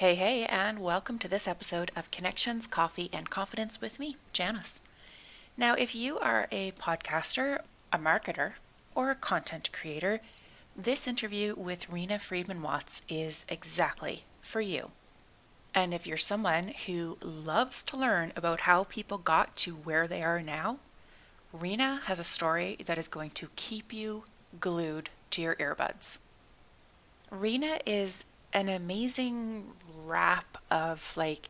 Hey, and welcome to this episode of Connections, Coffee, and Confidence with me, Janice. Now, if you are a podcaster, a marketer, or a content creator, this interview with Reena Friedman Watts is exactly for you. And if you're someone who loves to learn about how people got to where they are now, Reena has a story that is going to keep you glued to your earbuds. Reena is an amazing wrap of like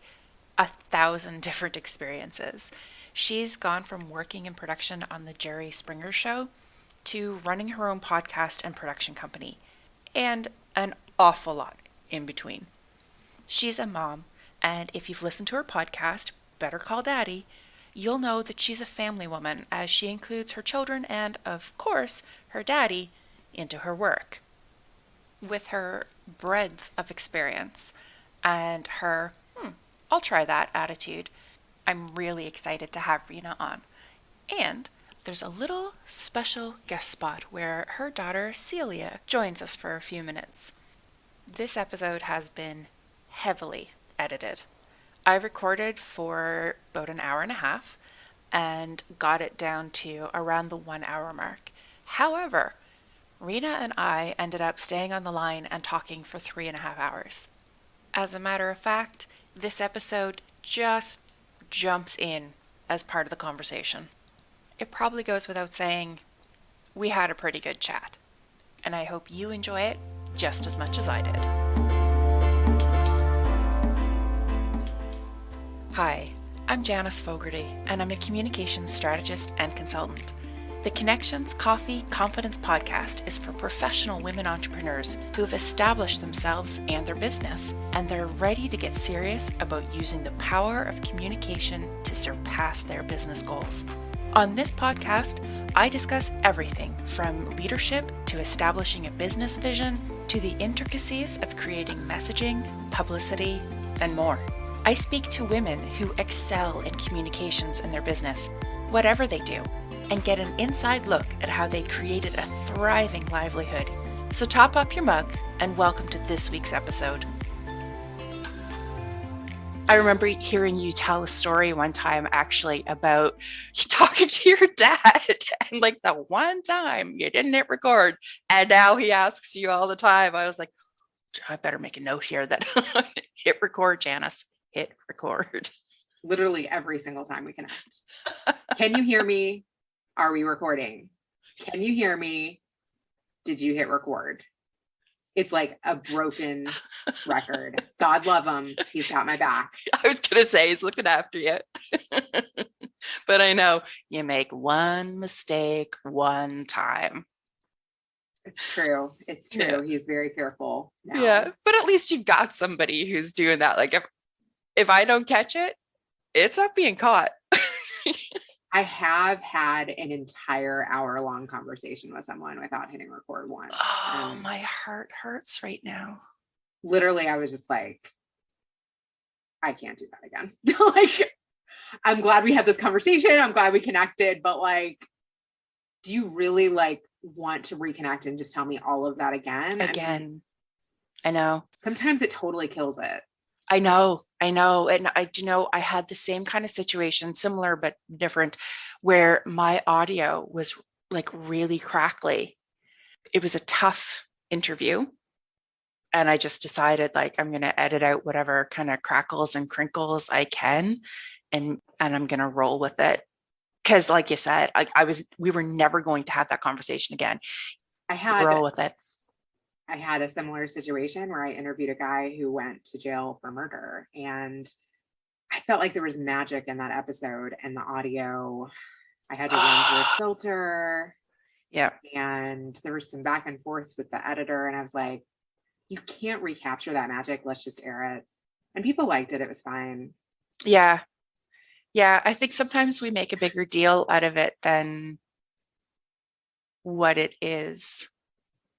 1,000 different experiences. She's gone from working in production on The Jerry Springer Show to running her own podcast and production company, and an awful lot in between. She's a mom, and if you've listened to her podcast, Better Call Daddy, you'll know that she's a family woman as she includes her children and, of course, her daddy into her work. With her breadth of experience and her, I'll try that attitude, I'm really excited to have Reena on. And there's a little special guest spot where her daughter Celia joins us for a few minutes. This episode has been heavily edited. I recorded for about an hour and a half and got it down to around the 1 hour mark. However, Reena and I ended up staying on the line and talking for 3.5 hours. As a matter of fact, this episode just jumps in as part of the conversation. It probably goes without saying, we had a pretty good chat, and I hope you enjoy it just as much as I did. Hi, I'm Janice Fogarty, and I'm a communications strategist and consultant. The Connections, Coffee, Confidence podcast is for professional women entrepreneurs who have established themselves and their business, and they're ready to get serious about using the power of communication to surpass their business goals. On this podcast, I discuss everything from leadership to establishing a business vision to the intricacies of creating messaging, publicity, and more. I speak to women who excel in communications in their business, whatever they do, and get an inside look at how they created a thriving livelihood. So top up your mug and welcome to this week's episode. I remember hearing you tell a story one time actually about you talking to your dad and like the one time you didn't hit record and now he asks you all the time. I was like, I better make a note here that hit record, Janice, hit record. Literally every single time we connect. Can you hear me? Are we recording? Can you hear me? Did you hit record? It's like a broken record. God love him. He's got my back. I was going to say he's looking after you. But I know you make one mistake one time. It's true. It's true. Yeah. He's very careful now. Yeah. But at least you've got somebody who's doing that. Like if I don't catch it, it's not being caught. I have had an entire hour-long conversation with someone without hitting record once. Oh, my heart hurts right now. Literally, I was just like, I can't do that again. Like, I'm glad we had this conversation. I'm glad we connected, but like, do you really like want to reconnect and just tell me all of that again? I know. Sometimes it totally kills it. I know. And I had the same kind of situation, similar but different, where my audio was like really crackly. It was a tough interview. And I just decided like, I'm going to edit out whatever kind of crackles and crinkles I can. And I'm going to roll with it. Cause like you said, we were never going to have that conversation again. Roll with it. I had a similar situation where I interviewed a guy who went to jail for murder, and I felt like there was magic in that episode, and the audio, I had to run through a filter. Yeah. And there was some back and forth with the editor, and I was like, you can't recapture that magic. Let's just air it. And people liked it. It was fine. Yeah. Yeah. I think sometimes we make a bigger deal out of it than what it is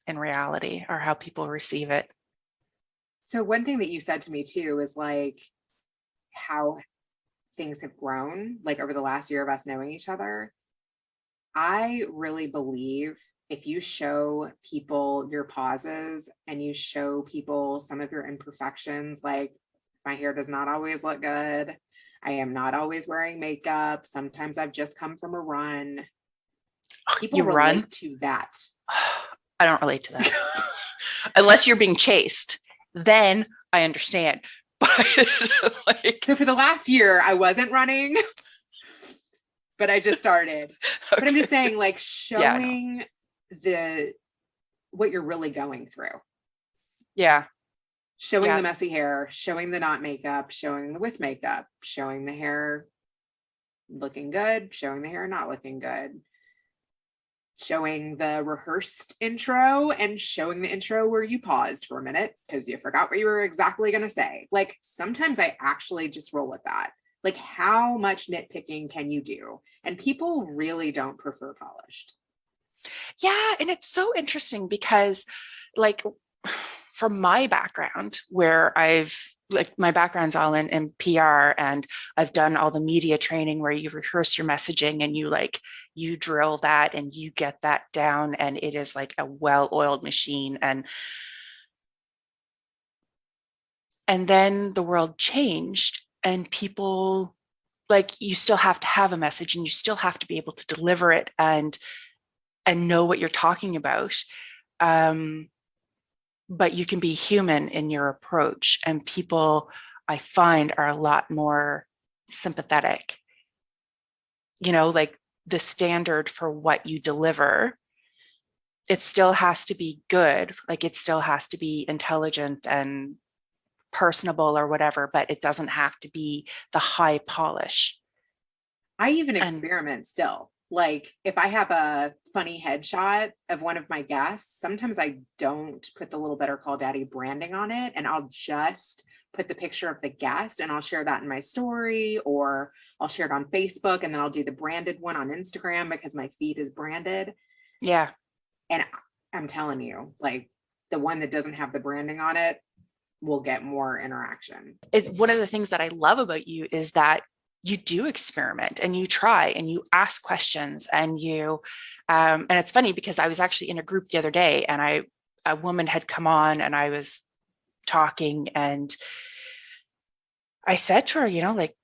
in reality or how people receive it. So one thing that you said to me too is like how things have grown like over the last year of us knowing each other. I really believe if you show people your pauses and you show people some of your imperfections, like my hair does not always look good. I am not always wearing makeup. Sometimes I've just come from a run. People You relate run? to that. I don't relate to that. Unless you're being chased, then I understand. But like, So for the last year, I wasn't running, but I just started. okay. But I'm just saying, like, Yeah, showing what you're really going through. yeah. Showing Yeah. the messy hair, showing the not makeup, showing the with makeup, showing the hair looking good, showing the hair not looking good, showing the rehearsed intro and showing the intro where you paused for a minute because you forgot what you were exactly going to say. Like sometimes I actually just roll with that. Like how much nitpicking can you do? And people really don't prefer polished. Yeah. And it's so interesting because, like, from my background, where my background's all in PR, and I've done all the media training where you rehearse your messaging and you drill that and you get that down, and it is like a well-oiled machine. And then the world changed, and people, like, you still have to have a message and you still have to be able to deliver it and know what you're talking about. But you can be human in your approach, and people, I find, are a lot more sympathetic. Like the standard for what you deliver, it still has to be good. Like it still has to be intelligent and personable or whatever, but it doesn't have to be the high polish. I even And experiment still. Like if I have a funny headshot of one of my guests, sometimes I don't put the little Better Call Daddy branding on it, and I'll just put the picture of the guest and I'll share that in my story, or I'll share it on Facebook, and then I'll do the branded one on Instagram because my feed is branded. yeah, And I'm telling you, like the one that doesn't have the branding on it will get more interaction. it's one of the things that I love about you is that you do experiment and you try and you ask questions and and it's funny because I was actually in a group the other day, and a woman had come on and I was talking, and I said to her, like,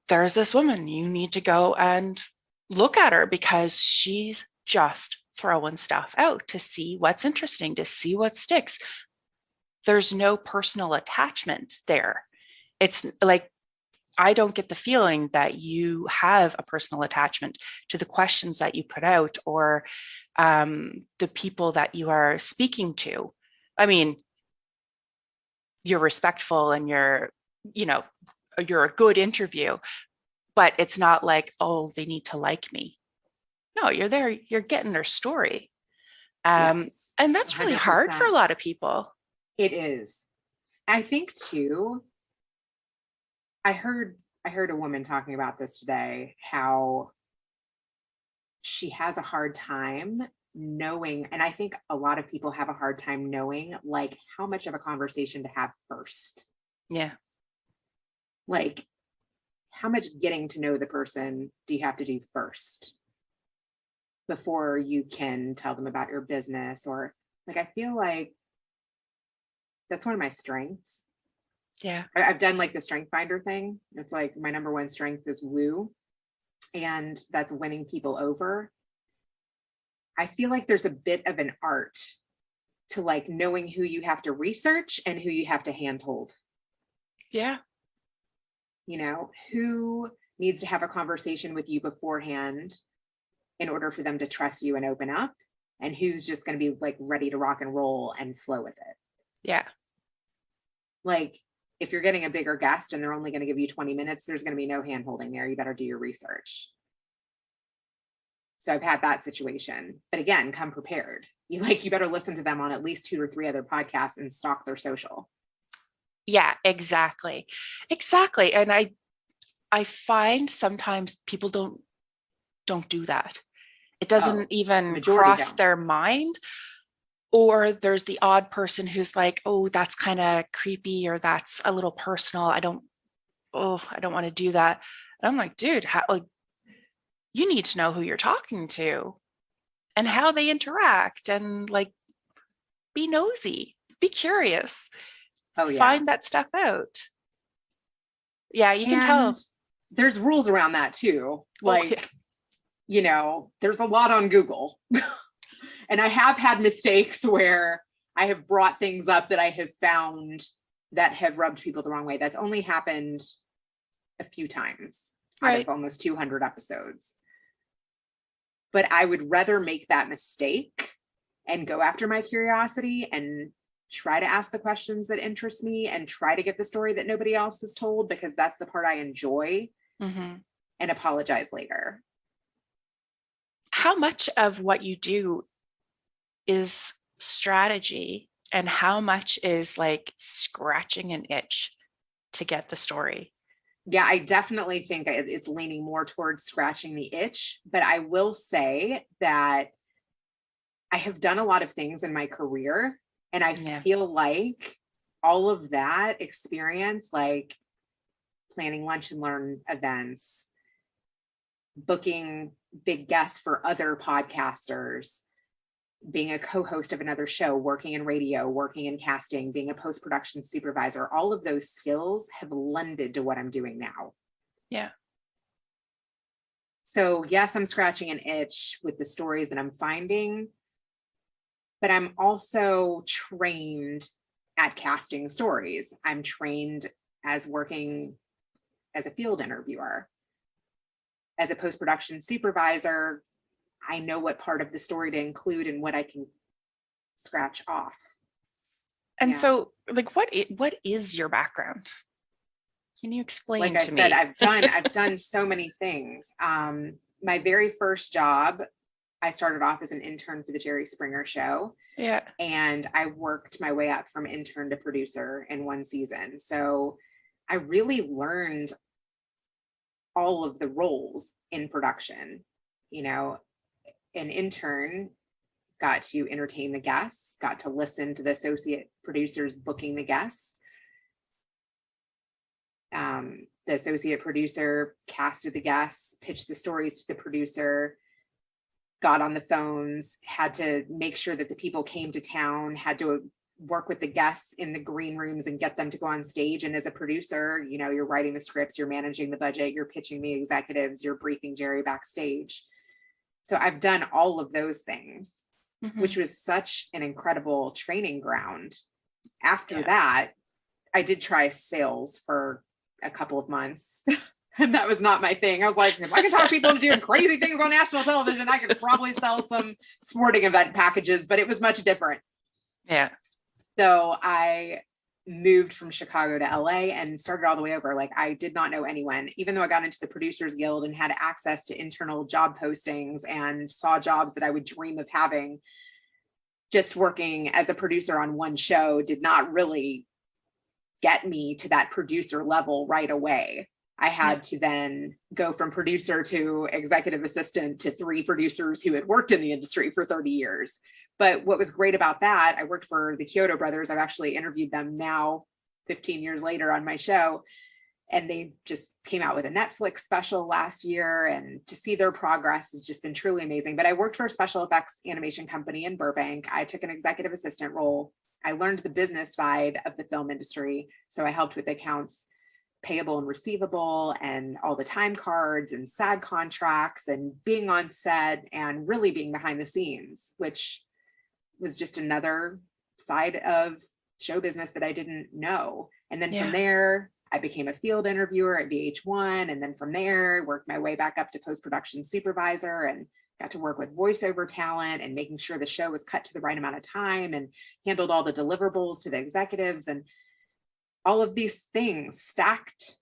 there's this woman, you need to go and look at her because she's just throwing stuff out to see what's interesting, to see what sticks. There's no personal attachment there. It's like, I don't get the feeling that you have a personal attachment to the questions that you put out, or the people that you are speaking to. I mean, you're respectful and you're a good interview, but it's not like, oh, they need to like me. No, you're there, you're getting their story. Yes. And that's really hard for a 100%. lot of people. It is. I think too, I heard a woman talking about this today, how she has a hard time knowing, and I think a lot of people have a hard time knowing like how much of a conversation to have first. Yeah. Like how much getting to know the person do you have to do first before you can tell them about your business? Or like I feel like that's one of my strengths. Yeah. I've done like the strength finder thing. It's like my number one strength is woo, and that's winning people over. I feel like there's a bit of an art to like knowing who you have to research and who you have to handhold. Yeah. Who needs to have a conversation with you beforehand in order for them to trust you and open up, and who's just going to be like ready to rock and roll and flow with it. Yeah. Like if you're getting a bigger guest and they're only going to give you 20 minutes, there's going to be no hand holding there. You better do your research. So I've had that situation, but again, come prepared. You better listen to them on at least 2 or 3 other podcasts and stalk their social. Yeah, exactly. Exactly. And I find sometimes people don't do that. It doesn't even cross their mind. Or there's the odd person who's like, oh, that's kind of creepy, or that's a little personal. I don't want to do that. And I'm like, dude, you need to know who you're talking to. and how they interact, and like be nosy, be curious, find that stuff out. Yeah, you can tell. There's rules around that too. Like, you know, there's a lot on Google. And I have had mistakes where I have brought things up that I have found that have rubbed people the wrong way. That's only happened a few times out of almost 200 episodes. But I would rather make that mistake and go after my curiosity and try to ask the questions that interest me and try to get the story that nobody else has told, because that's the part I enjoy, and apologize later. How much of what you do is strategy and how much is like scratching an itch to get the story? Yeah, I definitely think it's leaning more towards scratching the itch, but I will say that I have done a lot of things in my career, and I feel like all of that experience, like planning lunch and learn events, booking big guests for other podcasters, being a co-host of another show, working in radio, working in casting, being a post-production supervisor, all of those skills have lended to what I'm doing now. Yeah. So yes, I'm scratching an itch with the stories that I'm finding, but I'm also trained at casting stories. I'm trained as working as a field interviewer. As a post-production supervisor, I know what part of the story to include and what I can scratch off. And so, like, what is your background? Can you explain to me? Like I said, I've done so many things. My very first job, I started off as an intern for the Jerry Springer Show. Yeah. And I worked my way up from intern to producer in one season. So I really learned all of the roles in production. You know, an intern got to entertain the guests, got to listen to the associate producers booking the guests. The associate producer casted the guests, pitched the stories to the producer, got on the phones, had to make sure that the people came to town, had to work with the guests in the green rooms and get them to go on stage. And as a producer, you know, you're writing the scripts, you're managing the budget, you're pitching the executives, you're briefing Jerry backstage. So I've done all of those things, which was such an incredible training ground. After that, I did try sales for a couple of months. And that was not my thing. I was like, if I can talk people into doing crazy things on national television, I could probably sell some sporting event packages, but it was much different. Yeah. So I moved from Chicago to LA and started all the way over. Like, I did not know anyone, even though I got into the Producers Guild and had access to internal job postings and saw jobs that I would dream of having. Just working as a producer on one show did not really get me to that producer level right away. I had to then go from producer to executive assistant to 3 producers who had worked in the industry for 30 years. But what was great about that, I worked for the Kyoto brothers. I've actually interviewed them now 15 years later on my show. And they just came out with a Netflix special last year, and to see their progress has just been truly amazing. But I worked for a special effects animation company in Burbank. I took an executive assistant role. I learned the business side of the film industry. So I helped with accounts payable and receivable and all the time cards and SAG contracts and being on set and really being behind the scenes, which was just another side of show business that I didn't know. And then from there, I became a field interviewer at VH1. And then from there, worked my way back up to post-production supervisor and got to work with voiceover talent and making sure the show was cut to the right amount of time and handled all the deliverables to the executives. And all of these things stacked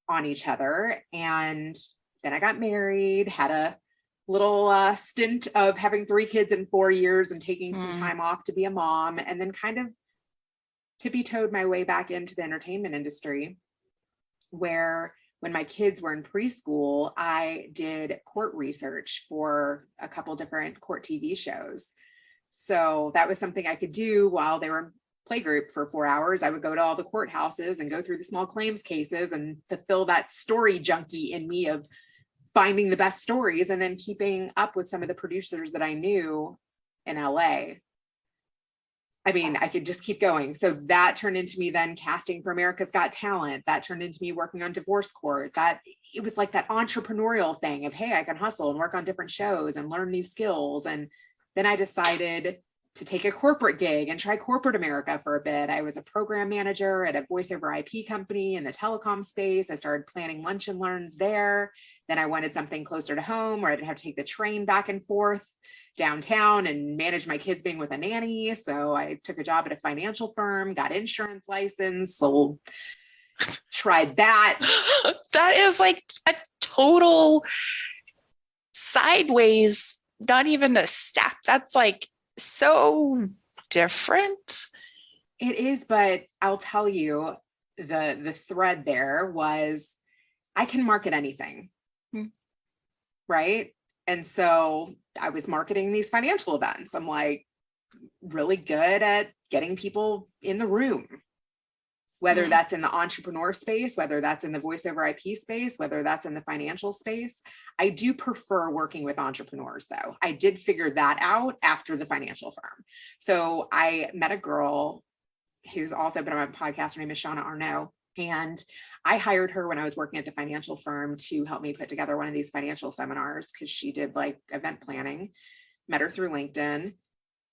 on each other. And then I got married, had a little stint of having 3 kids in 4 years and taking some time off to be a mom, and then kind of tippy-toed my way back into the entertainment industry, where when my kids were in preschool, I did court research for a couple different court TV shows. So that was something I could do while they were in playgroup for 4 hours. I would go to all the courthouses and go through the small claims cases and fulfill that story junkie in me of finding the best stories and then keeping up with some of the producers that I knew in LA. I mean, I could just keep going. So that turned into me then casting for America's Got Talent. That turned into me working on Divorce Court. That it was like that entrepreneurial thing of, hey, I can hustle and work on different shows and learn new skills. And then I decided to take a corporate gig and try corporate America for a bit. I was a program manager at a voice over IP company in the telecom space. I started planning lunch and learns there. Then I wanted something closer to home where I didn't have to take the train back and forth downtown and manage my kids being with a nanny. So I took a job at a financial firm, got insurance license, sold, tried that. That is like a total sideways, not even a step. That's like so different. It is, but I'll tell you, the thread there was I can market anything. Right. And so I was marketing these financial events. I'm like really good at getting people in the room, whether that's in the entrepreneur space, whether that's in the voice over IP space, whether that's in the financial space. I do prefer working with entrepreneurs though. I did figure that out after the financial firm. So I met a girl who's also been on my podcast. Her name is Shauna Arnaud. And I hired her when I was working at the financial firm to help me put together one of these financial seminars because she did like event planning. Met her through LinkedIn.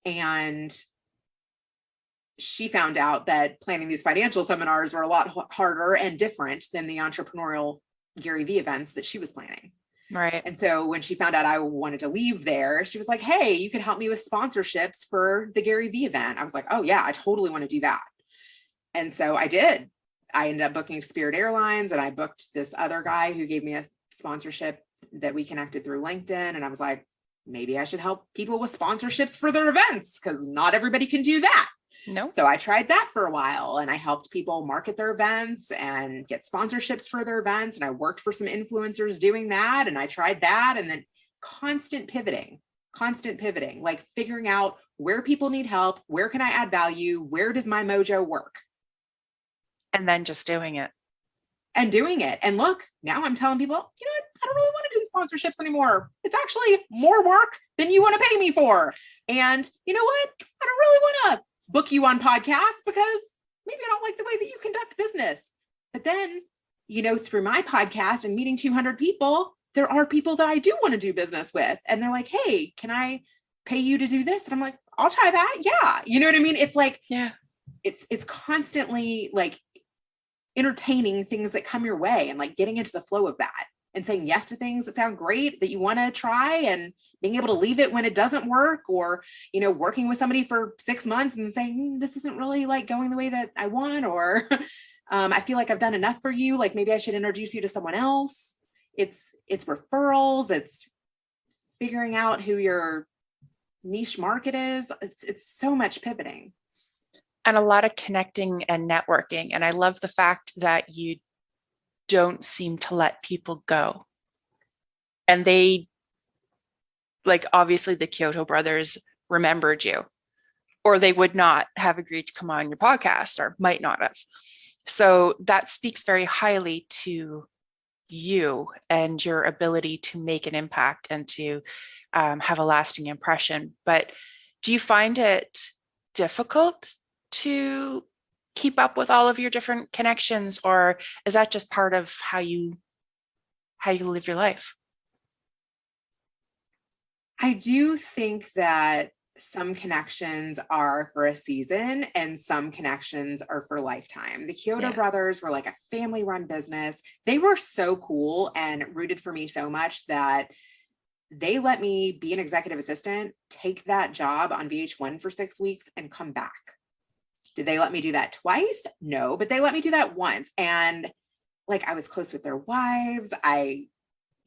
And she found out that planning these financial seminars were a lot harder and different than the entrepreneurial Gary Vee events that she was planning. Right. And so when she found out I wanted to leave there, she was like, hey, you could help me with sponsorships for the Gary Vee event. I was like, oh yeah, I totally want to do that. And so I did. I ended up booking Spirit Airlines and I booked this other guy who gave me a sponsorship that we connected through LinkedIn. And I was like, maybe I should help people with sponsorships for their events because not everybody can do that. No. So I tried that for a while and I helped people market their events and get sponsorships for their events. And I worked for some influencers doing that. And I tried that. And then constant pivoting, like figuring out where people need help. Where can I add value? Where does my mojo work? And then just doing it. And look, now I'm telling people, you know what? I don't really want to do sponsorships anymore. It's actually more work than you want to pay me for. And you know what? I don't really want to book you on podcasts because maybe I don't like the way that you conduct business. But then, you know, through my podcast and meeting 200 people, there are people that I do want to do business with. And they're like, hey, can I pay you to do this? And I'm like, I'll try that. Yeah. You know what I mean? It's like, yeah, it's constantly like entertaining things that come your way and like getting into the flow of that and saying yes to things that sound great that you want to try and being able to leave it when it doesn't work, or, you know, working with somebody for 6 months and saying, this isn't really like going the way that I want, or I feel like I've done enough for you. Like maybe I should introduce you to someone else. It's referrals. It's figuring out who your niche market is. It's so much pivoting. And a lot of connecting and networking. And I love the fact that you don't seem to let people go. And they, like, obviously the Kyoto brothers remembered you, or they would not have agreed to come on your podcast, or might not have. So that speaks very highly to you and your ability to make an impact and to have a lasting impression. But do you find it difficult to keep up with all of your different connections, or is that just part of how you live your life? I do think that some connections are for a season and some connections are for lifetime. The Kyoto brothers were like a family run business. They were so cool and rooted for me so much that they let me be an executive assistant, take that job on VH1 for 6 weeks and come back. Did they let me do that twice? No, but they let me do that once. And like, I was close with their wives. I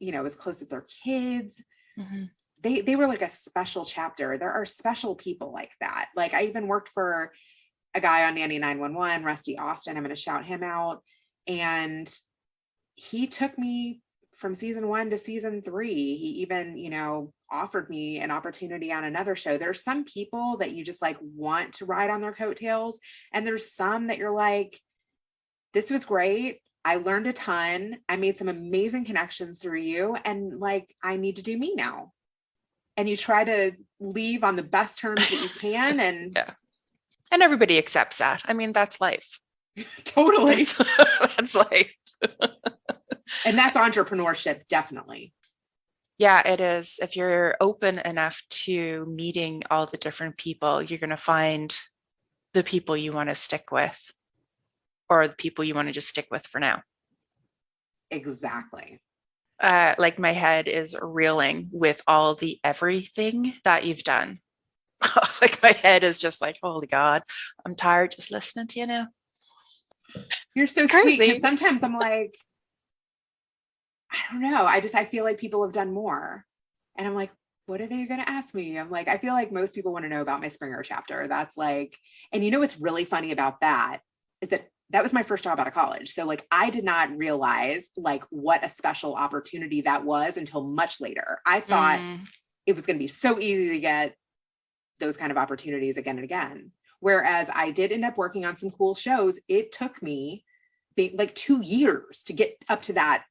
was close with their kids. Mm-hmm. They were like a special chapter. There are special people like that. Like I even worked for a guy on Nanny 911, Rusty Austin. I'm going to shout him out. And he took me from season 1 to season 3. He even, offered me an opportunity on another show. There's some people that you just like want to ride on their coattails. And there's some that you're like, this was great. I learned a ton. I made some amazing connections through you. And like, I need to do me now. And you try to leave on the best terms that you can. And yeah. And everybody accepts that. I mean, that's life. Totally. That's life. And that's entrepreneurship, definitely. Yeah, it is. If you're open enough to meeting all the different people, you're going to find the people you want to stick with, or the people you want to just stick with for now. Exactly. Like my head is reeling with all the everything that you've done. Like my head is just like, holy God, I'm tired just listening to you now. You're so sweet. Because sometimes I'm like, I don't know. I feel like people have done more. And I'm like, what are they going to ask me? I'm like, I feel like most people want to know about my Springer chapter. That's like, and you know what's really funny about that is that was my first job out of college. So like, I did not realize like what a special opportunity that was until much later. I thought it was going to be so easy to get those kind of opportunities again and again. Whereas I did end up working on some cool shows. It took me like 2 years to get up to that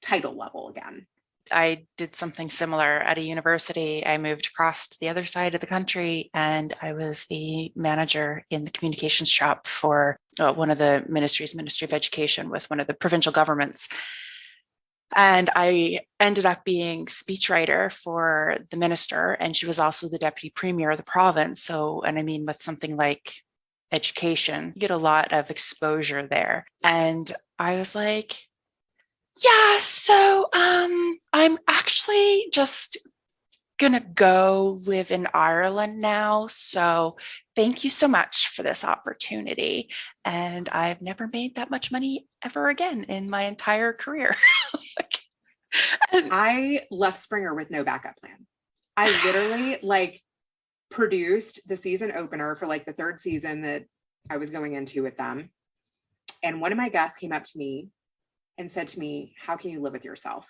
title level again. I did something similar at a university. I moved across to the other side of the country, and I was a manager in the communications shop for one of the Ministry of Education with one of the provincial governments. And I ended up being speechwriter for the minister, and she was also the deputy premier of the province. So, and I mean, with something like education, you get a lot of exposure there. And I was like, yeah, so I'm actually just gonna go live in Ireland now. So thank you so much for this opportunity. And I've never made that much money ever again in my entire career. I left Springer with no backup plan. I literally like produced the season opener for like the third season that I was going into with them. And one of my guests came up to me and said to me, how can you live with yourself?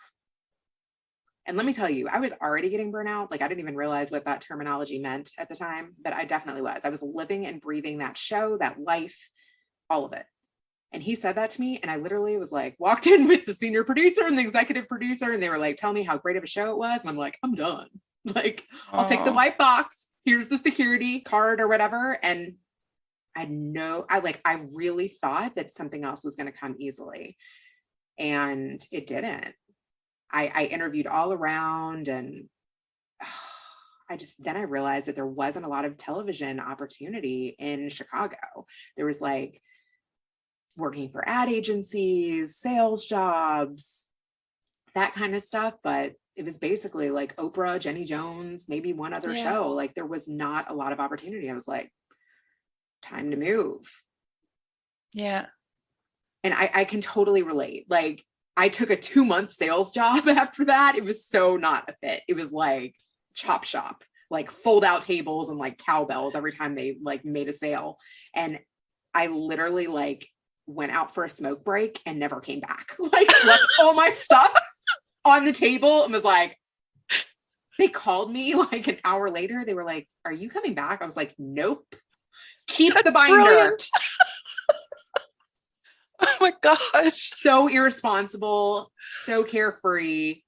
And let me tell you, I was already getting burnout. Like I didn't even realize what that terminology meant at the time, but I definitely was. I was living and breathing that show, that life, all of it. And he said that to me. And I literally was like, walked in with the senior producer and the executive producer. And they were like, tell me how great of a show it was. And I'm like, I'm done. Like, I'll take the white box. Here's the security card or whatever. And I really thought that something else was going to come easily. And it didn't. I interviewed all around, and then I realized that there wasn't a lot of television opportunity in Chicago. There was like working for ad agencies, sales jobs, that kind of stuff. But it was basically like Oprah, Jenny Jones, maybe one other show. Like there was not a lot of opportunity. I was like, time to move. Yeah. And I can totally relate. Like I took a 2-month sales job after that. It was so not a fit. It was like chop shop, like fold out tables and like cowbells every time they like made a sale. And I literally like went out for a smoke break and never came back. Like left all my stuff on the table and was like, they called me like an hour later. They were like, are you coming back? I was like, nope. Keep the binder. Oh my gosh. So irresponsible, so carefree,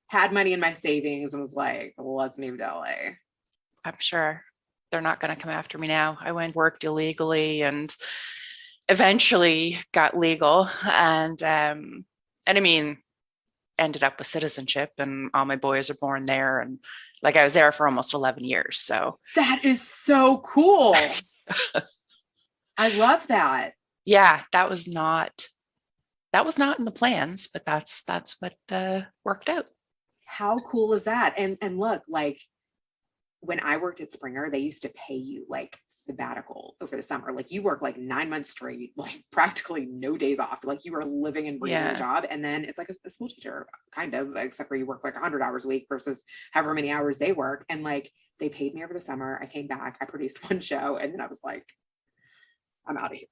had money in my savings and was like, well, let's move to LA. I'm sure they're not going to come after me now. I went worked illegally and eventually got legal, and I mean, ended up with citizenship, and all my boys are born there, and like I was there for almost 11 years. So that is so cool. I love that. Yeah, that was not in the plans, but that's what worked out. How cool is that? And look, like when I worked at Springer, they used to pay you like sabbatical over the summer. Like you work like 9 months straight, like practically no days off. Like you are living and breathing the job. And then it's like a school teacher kind of, except for you work like 100 hours a week versus however many hours they work. And like they paid me over the summer. I came back, I produced one show, and then I was like, I'm out of here.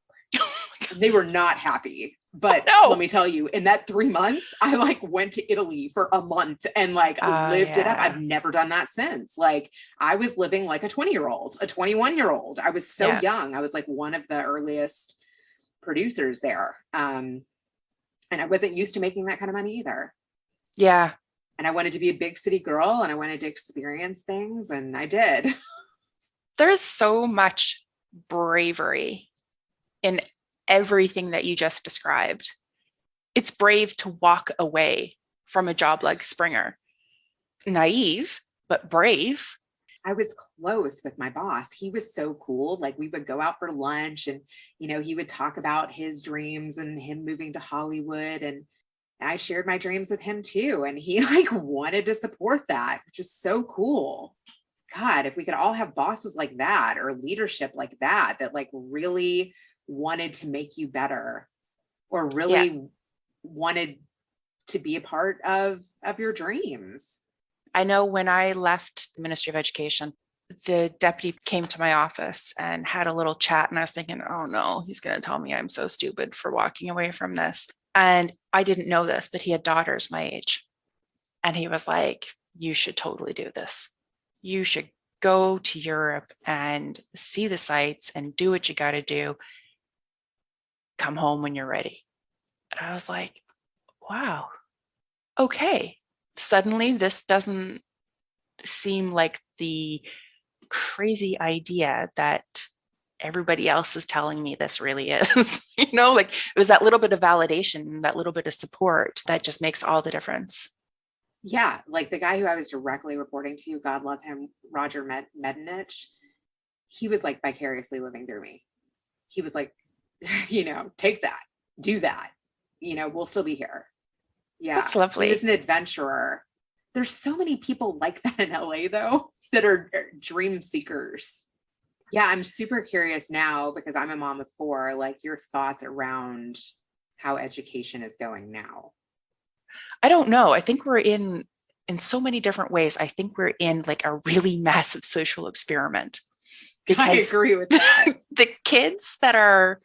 They were not happy, but let me tell you, in that 3 months, I like went to Italy for a month and like lived it up. I've never done that since. Like I was living like a 20-year-old, a 21-year-old. I was so young. I was like one of the earliest producers there. And I wasn't used to making that kind of money either. Yeah. And I wanted to be a big city girl and I wanted to experience things, and I did. There's so much bravery in everything that you just described. It's brave to walk away from a job like Springer. Naive, but brave. I was close with my boss. He was so cool. Like, we would go out for lunch and, he would talk about his dreams and him moving to Hollywood. And I shared my dreams with him too. And he like wanted to support that, which is so cool. God, if we could all have bosses like that, or leadership like that, that like really wanted to make you better, or really wanted to be a part of your dreams. I know when I left the Ministry of Education, the deputy came to my office and had a little chat, and I was thinking, oh no, he's going to tell me I'm so stupid for walking away from this. And I didn't know this, but he had daughters my age. And he was like, you should totally do this. You should go to Europe and see the sights and do what you got to do. Come home when you're ready. And I was like, wow, okay. Suddenly this doesn't seem like the crazy idea that everybody else is telling me this really is. Like it was that little bit of validation, that little bit of support that just makes all the difference. Yeah, like the guy who I was directly reporting to, God love him, Roger Medanich, he was like vicariously living through me. He was like, take that, do that, we'll still be here. Yeah, that's lovely. He was an adventurer. There's so many people like that in LA though, that are dream seekers. Yeah, I'm super curious now, because I'm a mom of 4, like your thoughts around how education is going now. I don't know. I think we're in so many different ways. I think we're in like a really massive social experiment. Because I agree with that. The kids that are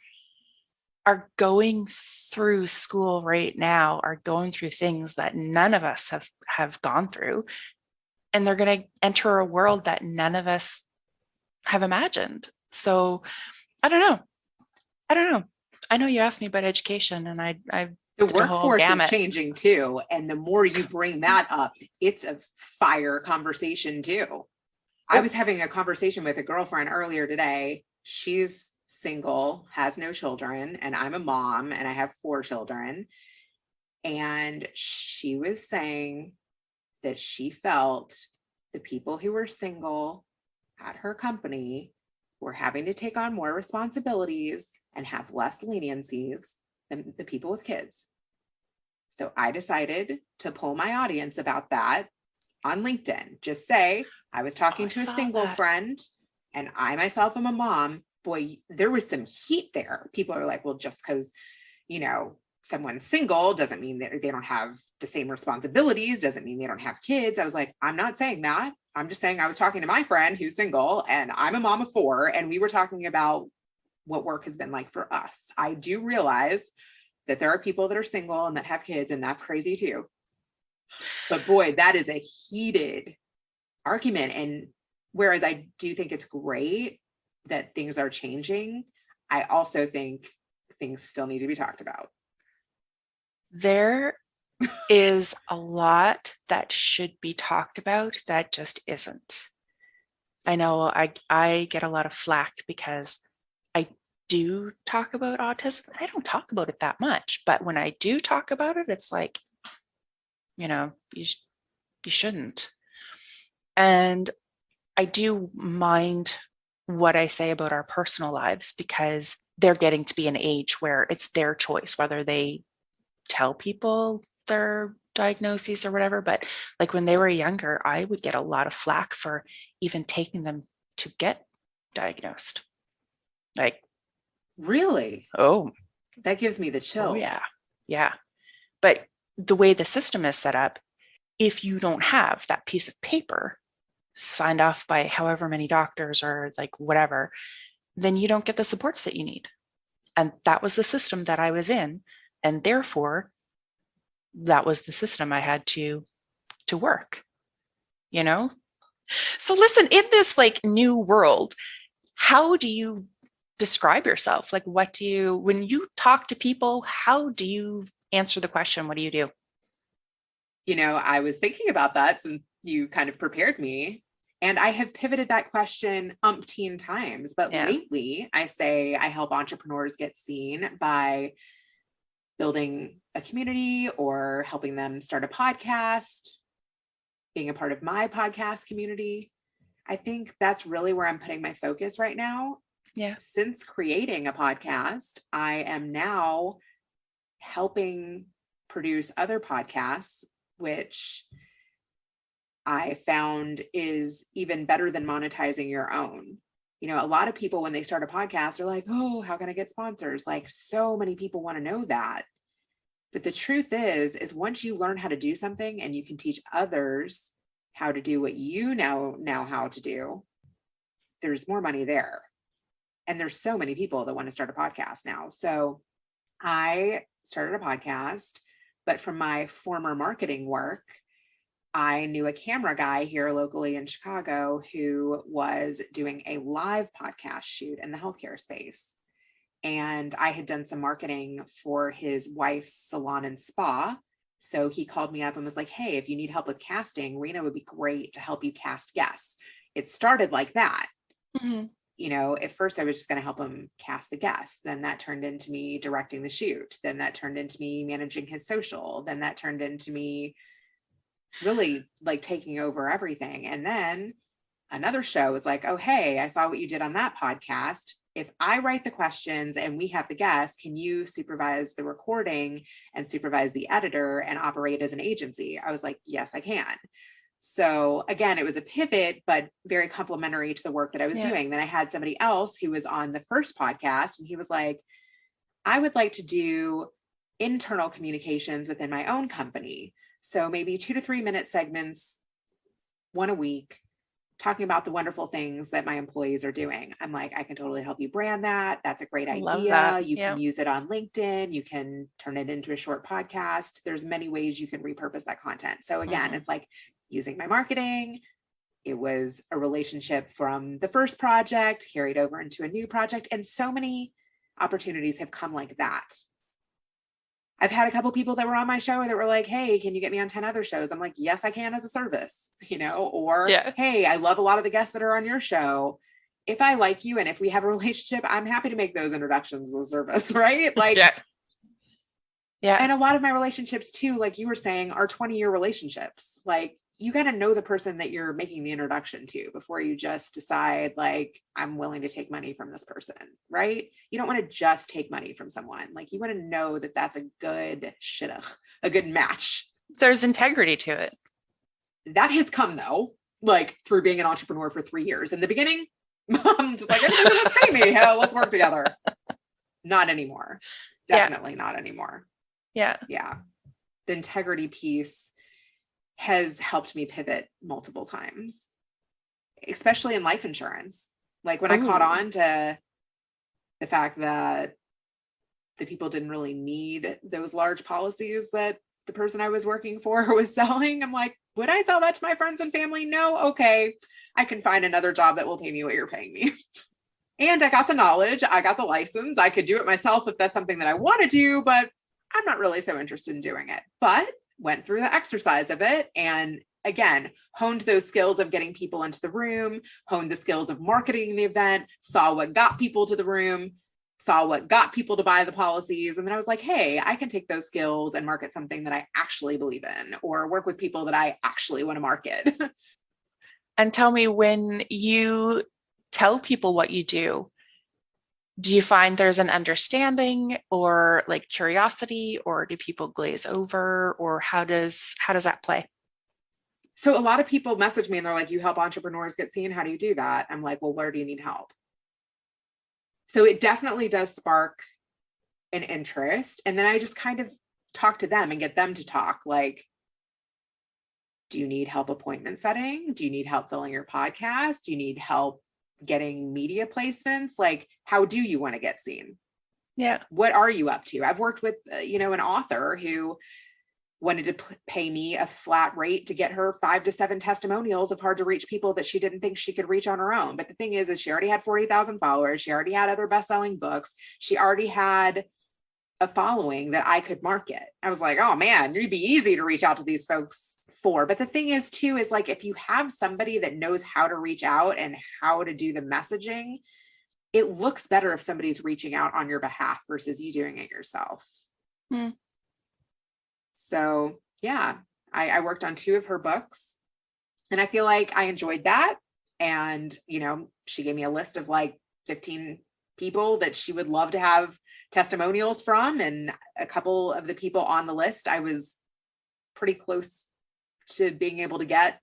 going through school right now are going through things that none of us have gone through. And they're going to enter a world that none of us have imagined. So I don't know. I know you asked me about education, and I the workforce is changing too. And the more you bring that up, it's a fire conversation too. I was having a conversation with a girlfriend earlier today. She's single, has no children, and I'm a mom and I have 4 children. And she was saying that she felt the people who were single at her company were having to take on more responsibilities and have less leniencies than the people with kids. So I decided to poll my audience about that on LinkedIn. Just say, I was talking to a single friend and I myself am a mom. Boy, there was some heat there. People are like, well, just because, someone's single doesn't mean that they don't have the same responsibilities, doesn't mean they don't have kids. I was like, I'm not saying that. I'm just saying I was talking to my friend who's single and I'm a mom of 4, and we were talking about what work has been like for us. I do realize that there are people that are single and that have kids, and that's crazy too. But boy, that is a heated argument. And whereas I do think it's great that things are changing, I also think things still need to be talked about. There is a lot that should be talked about that just isn't. I know I get a lot of flack because I do talk about autism. I don't talk about it that much, but when I do talk about it, it's like, you shouldn't. And I do mind what I say about our personal lives, because they're getting to be an age where it's their choice whether they tell people their diagnoses or whatever. But like when they were younger, I would get a lot of flack for even taking them to get diagnosed. Like, really? Oh, that gives me the chills. Oh, yeah. But the way the system is set up, if you don't have that piece of paper signed off by however many doctors or like whatever, then you don't get the supports that you need. And that was the system that I was in. And therefore, that was the system I had to work, So listen, in this like new world, how do you describe yourself? Like, when you talk to people, how do you answer the question, what do you do? I was thinking about that since you kind of prepared me. And I have pivoted that question umpteen times. But lately, I say I help entrepreneurs get seen by building a community or helping them start a podcast, being a part of my podcast community. I think that's really where I'm putting my focus right now. Yeah. Since creating a podcast, I am now helping produce other podcasts, which I found is even better than monetizing your own. A lot of people, when they start a podcast, are like, oh, how can I get sponsors? Like, so many people want to know that. But the truth is once you learn how to do something and you can teach others how to do what you know how to do, there's more money there. And there's so many people that want to start a podcast now. So I started a podcast, but from my former marketing work, I knew a camera guy here locally in Chicago who was doing a live podcast shoot in the healthcare space. And I had done some marketing for his wife's salon and spa. So he called me up and was like, hey, if you need help with casting, Reena would be great to help you cast guests. It started like that. Mm-hmm. At first I was just going to help him cast the guests. Then that turned into me directing the shoot. Then that turned into me managing his social. Then that turned into me really like taking over everything. And then another show was like, oh, hey, I saw what you did on that podcast. If I write the questions and we have the guests, can you supervise the recording and supervise the editor and operate as an agency? I was like, yes, I can. So again, it was a pivot, but very complimentary to the work that I was doing. Then I had somebody else who was on the first podcast and he was like, I would like to do internal communications within my own company. So maybe 2 to 3 minute segments, one a week, talking about the wonderful things that my employees are doing. I'm like, I can totally help you brand that. That's a great idea. You can use it on LinkedIn. You can turn it into a short podcast. There's many ways you can repurpose that content. So again, it's like using my marketing. It was a relationship from the first project carried over into a new project. And so many opportunities have come like that. I've had a couple people that were on my show that were like, hey, can you get me on 10 other shows? I'm like, yes, I can as a service, or hey, I love a lot of the guests that are on your show. If I like you and if we have a relationship, I'm happy to make those introductions as a service, right? Like, yeah. And a lot of my relationships too, like you were saying, are 20-year relationships. Like, you got to know the person that you're making the introduction to before you just decide like, I'm willing to take money from this person, right? You don't want to just take money from someone. Like, you want to know that that's a good a good match. There's integrity to it. That has come though, like through being an entrepreneur for 3 years. In the beginning, I'm just like, let's pay me. Hell, let's work together. Not anymore. Definitely not anymore. Yeah. Yeah. The integrity piece has helped me pivot multiple times, especially in life insurance. Like when I caught on to the fact that the people didn't really need those large policies that the person I was working for was selling. I'm like, would I sell that to my friends and family? No. Okay. I can find another job that will pay me what you're paying me. And I got the knowledge. I got the license. I could do it myself if that's something that I want to do, but I'm not really so interested in doing it. But went through the exercise of it. And again, honed those skills of getting people into the room, honed the skills of marketing the event, saw what got people to the room, saw what got people to buy the policies. And then I was like, hey, I can take those skills and market something that I actually believe in, or work with people that I actually want to market. And tell me, when you tell people what you do you find there's an understanding or like curiosity, or do people glaze over, or how does that play? So a lot of people message me and they're like, you help entrepreneurs get seen. How do you do that? I'm like, well, where do you need help? So it definitely does spark an interest. And then I just kind of talk to them and get them to talk. Like, do you need help appointment setting? Do you need help filling your podcast? Do you need help getting media placements? Like, how do you want to get seen? Yeah. What are you up to? I've worked with, an author who wanted to pay me a flat rate to get her 5 to 7 testimonials of hard to reach people that she didn't think she could reach on her own. But the thing is she already had 40,000 followers. She already had other best-selling books. She already had a following that I could market. I was like, oh man, it'd be easy to reach out to these folks for. But the thing is too, is like, if you have somebody that knows how to reach out and how to do the messaging, it looks better if somebody's reaching out on your behalf versus you doing it yourself. So yeah, I worked on 2 of her books and I feel like I enjoyed that. And, you know, she gave me a list of like 15 people that she would love to have testimonials from. And a couple of the people on the list, I was pretty close to being able to get.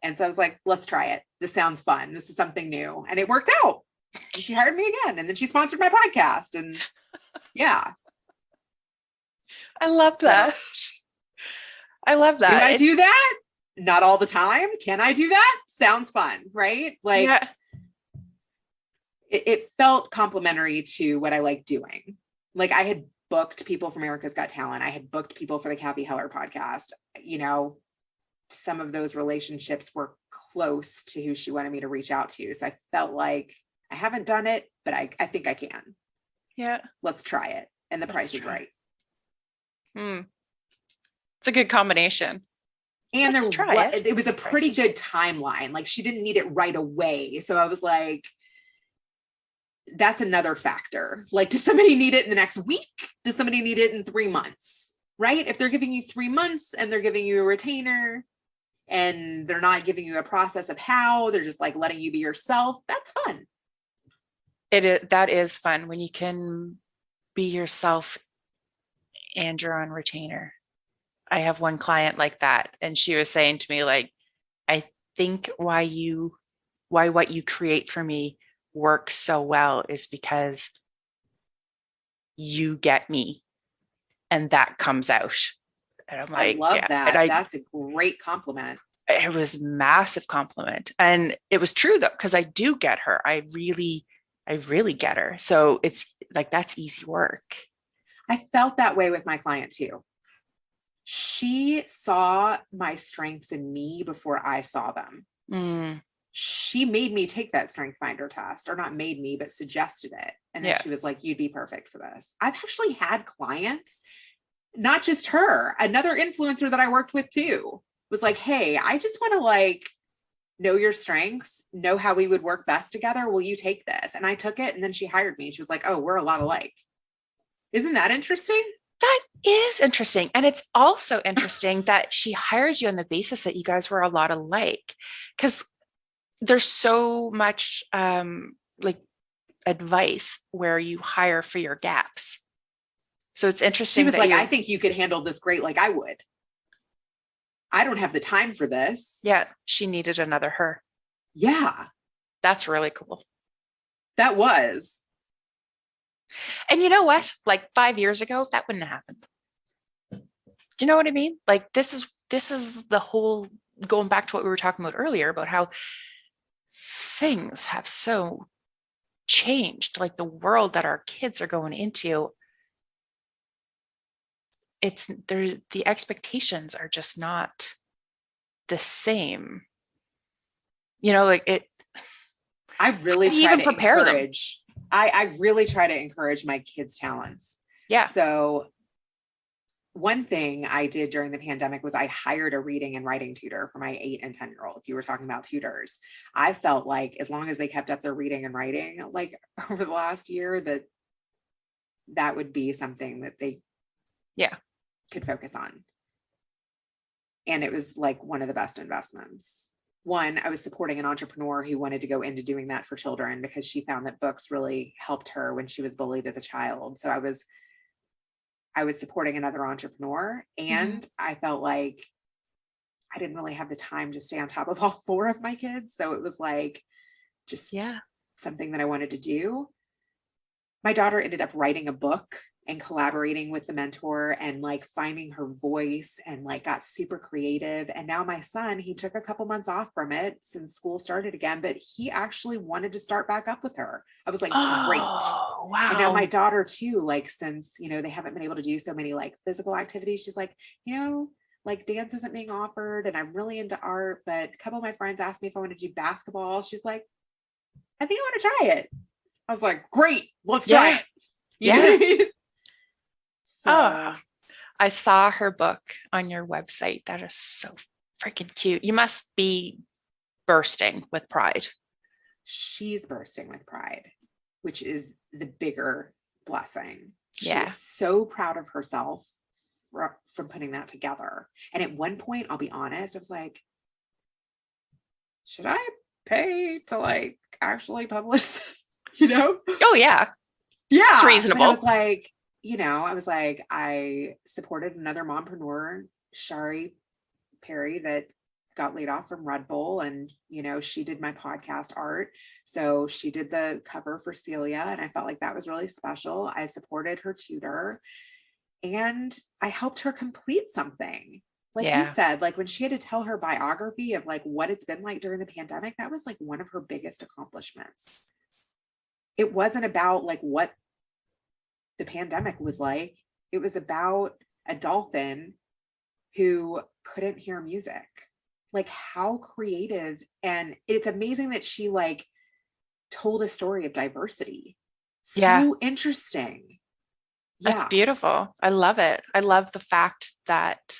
And so I was like, let's try it. This sounds fun. This is something new. And it worked out. And she hired me again. And then she sponsored my podcast. And yeah. I love that. I love that. Do I do that? Not all the time. Can I do that? Sounds fun, right? Like, yeah. It felt complimentary to what I like doing. Like I had booked people from America's Got Talent. I had booked people for the Kathy Heller podcast. You know, some of those relationships were close to who she wanted me to reach out to. So I felt like I haven't done it, but I think I can. Yeah. Let's try it. And the price is right. It's a good combination. And it was a pretty good timeline. Like she didn't need it right away. So I was like, that's another factor. Like, does somebody need it in the next week? Does somebody need it in 3 months? Right? If they're giving you 3 months and they're giving you a retainer and they're not giving you a process of how, they're just like letting you be yourself. That's fun. That is fun when you can be yourself and you're on retainer. I have one client like that. And she was saying to me, like, I think why what you create for me works so well is because you get me and that comes out. And I'm like, I love that. That's a great compliment. It was a massive compliment. And it was true though, because I do get her. I really get her. So it's like, that's easy work. I felt that way with my client too. She saw my strengths in me before I saw them. She made me take that strength finder test, or not made me, but suggested it. And then she was like, you'd be perfect for this. I've actually had clients, not just her, another influencer that I worked with too, was like, hey, I just want to like know your strengths, know how we would work best together. Will you take this? And I took it. And then she hired me. She was like, oh, we're a lot alike. Isn't that interesting? That is interesting. And it's also interesting that she hired you on the basis that you guys were a lot alike, because there's so much like advice where you hire for your gaps. So it's interesting. She was like, I think you could handle this great like I would. I don't have the time for this. Yeah. She needed another her. Yeah. That's really cool. That was. And you know what? Like 5 years ago, that wouldn't have happened. Do you know what I mean? Like this is the whole, going back to what we were talking about earlier about how things have so changed, like the world that our kids are going into. The expectations are just not the same. You know, like it. I really try to encourage. I really try to encourage my kids' talents. Yeah. So one thing I did during the pandemic was I hired a reading and writing tutor for my 8 and 10-year-old. If you were talking about tutors, I felt like as long as they kept up their reading and writing, like over the last year, that would be something that they could focus on. And it was like one of the best investments. One, I was supporting an entrepreneur who wanted to go into doing that for children because she found that books really helped her when she was bullied as a child. So I was supporting another entrepreneur, and I felt like I didn't really have the time to stay on top of all 4 of my kids. So it was like just something that I wanted to do. My daughter ended up writing a book and collaborating with the mentor and like finding her voice and like got super creative. And now my son, he took a couple months off from it since school started again, but he actually wanted to start back up with her. I was like, great. Wow. And now my daughter too, like, since, you know, they haven't been able to do so many like physical activities, she's like, you know, like dance isn't being offered and I'm really into art, but a couple of my friends asked me if I want to do basketball. She's like, I think I want to try it. I was like, great, let's try it. Yeah. Oh, So I saw her book on your website. That is so freaking cute. You must be bursting with pride. she's bursting with pride, which is the bigger blessing. She Yeah. is so proud of herself from putting that together. And at one point, I'll be honest, I was like, should I pay to like actually publish this? You know? Oh, yeah. Yeah. It's But I reasonable. was like, I supported another mompreneur, Shari Perry, that got laid off from Red Bull. And, she did my podcast art. So she did the cover for Celia. And I felt like that was really special. I supported her tutor and I helped her complete something. Like you said, like when she had to tell her biography of like what it's been like during the pandemic, that was like one of her biggest accomplishments. It wasn't about like what the pandemic was like. It was about a dolphin who couldn't hear music. Like how creative. And it's amazing that she like told a story of diversity. So interesting. That's beautiful. I love it. I love the fact that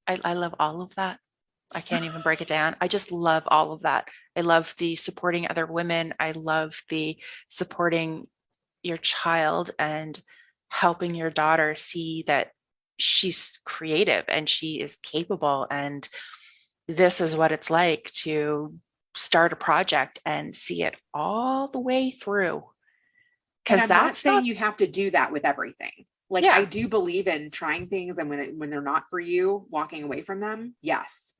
I love all of that. I can't even break it down. I just love all of that. I love the supporting other women. I love the supporting your child and helping your daughter see that she's creative and she is capable. And this is what it's like to start a project and see it all the way through. Because I'm not saying you have to do that with everything. Like I do believe in trying things, and when they're not for you, walking away from them. Yes.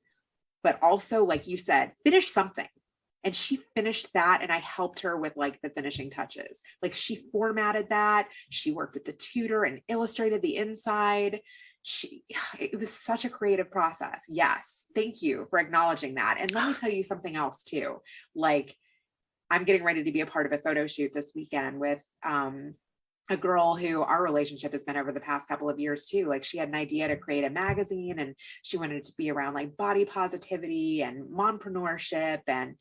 But also, like you said, finish something. And she finished that, and I helped her with like the finishing touches. Like she formatted that. She worked with the tutor and illustrated the inside. It was such a creative process. Yes. Thank you for acknowledging that. And let me tell you something else too. Like I'm getting ready to be a part of a photo shoot this weekend with a girl who our relationship has been over the past couple of years too. Like she had an idea to create a magazine, and she wanted to be around like body positivity and mompreneurship and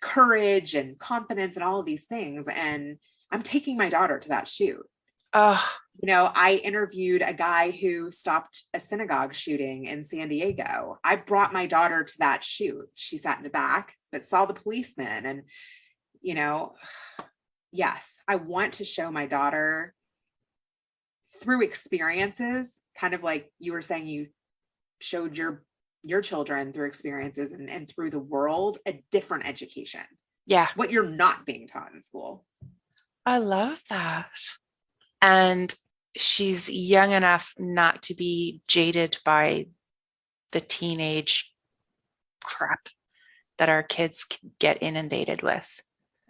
courage and confidence and all of these things. And I'm taking my daughter to that shoot. I interviewed a guy who stopped a synagogue shooting in San Diego. I brought my daughter to that shoot. She sat in the back, but saw the policeman. And, yes, I want to show my daughter through experiences, kind of like you were saying, you showed your children through experiences and through the world, a different education. Yeah. What you're not being taught in school. I love that. And she's young enough not to be jaded by the teenage crap that our kids get inundated with.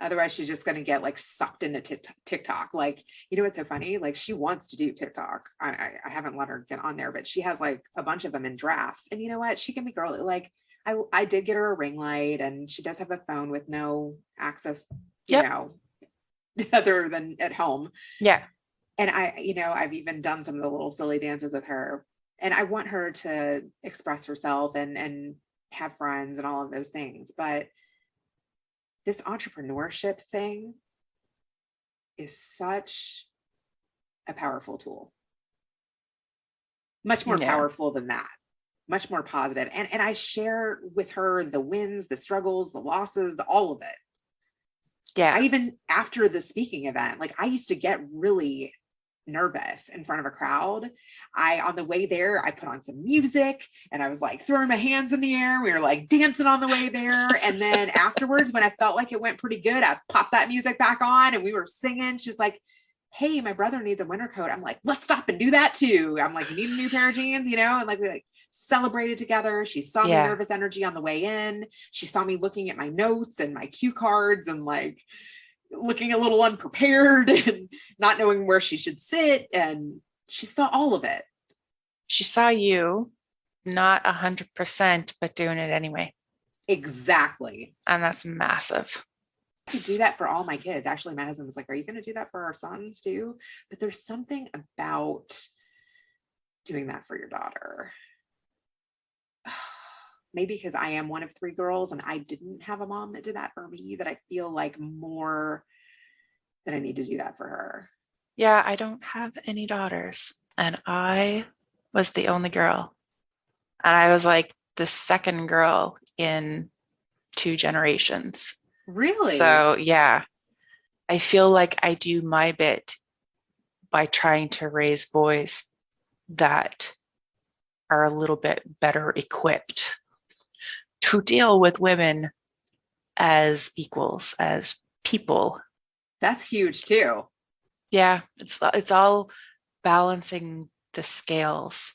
Otherwise, she's just going to get like sucked into TikTok. Like, what's so funny? Like she wants to do TikTok. I haven't let her get on there, but she has like a bunch of them in drafts. And you know what? She can be girly. Like I did get her a ring light, and she does have a phone with no access, other than at home. Yeah. And I've even done some of the little silly dances with her, and I want her to express herself and have friends and all of those things. But this entrepreneurship thing is such a powerful tool. Much more powerful than that. Much more positive. And I share with her the wins, the struggles, the losses, all of it. Yeah. I even, after the speaking event, like I used to get really nervous in front of a crowd. On the way there, I put on some music and I was like throwing my hands in the air. We were like dancing on the way there. And then afterwards, when I felt like it went pretty good, I popped that music back on and we were singing. She was like, hey, my brother needs a winter coat. I'm like, let's stop and do that too. I'm like, you need a new pair of jeans, and like we like celebrated together. She saw me nervous energy on the way in. She saw me looking at my notes and my cue cards and like looking a little unprepared and not knowing where she should sit. And she saw all of it. She saw you not 100%, but doing it anyway. Exactly. And that's massive. I could do that for all my kids. Actually, my husband was like, are you going to do that for our sons too? But there's something about doing that for your daughter. Maybe because I am one of 3 girls and I didn't have a mom that did that for me, that I feel like more that I need to do that for her. Yeah, I don't have any daughters, and I was the only girl. And I was like the second girl in two generations. Really? So, yeah, I feel like I do my bit by trying to raise boys that are a little bit better equipped to deal with women as equals, as people. That's huge too. Yeah, it's all balancing the scales,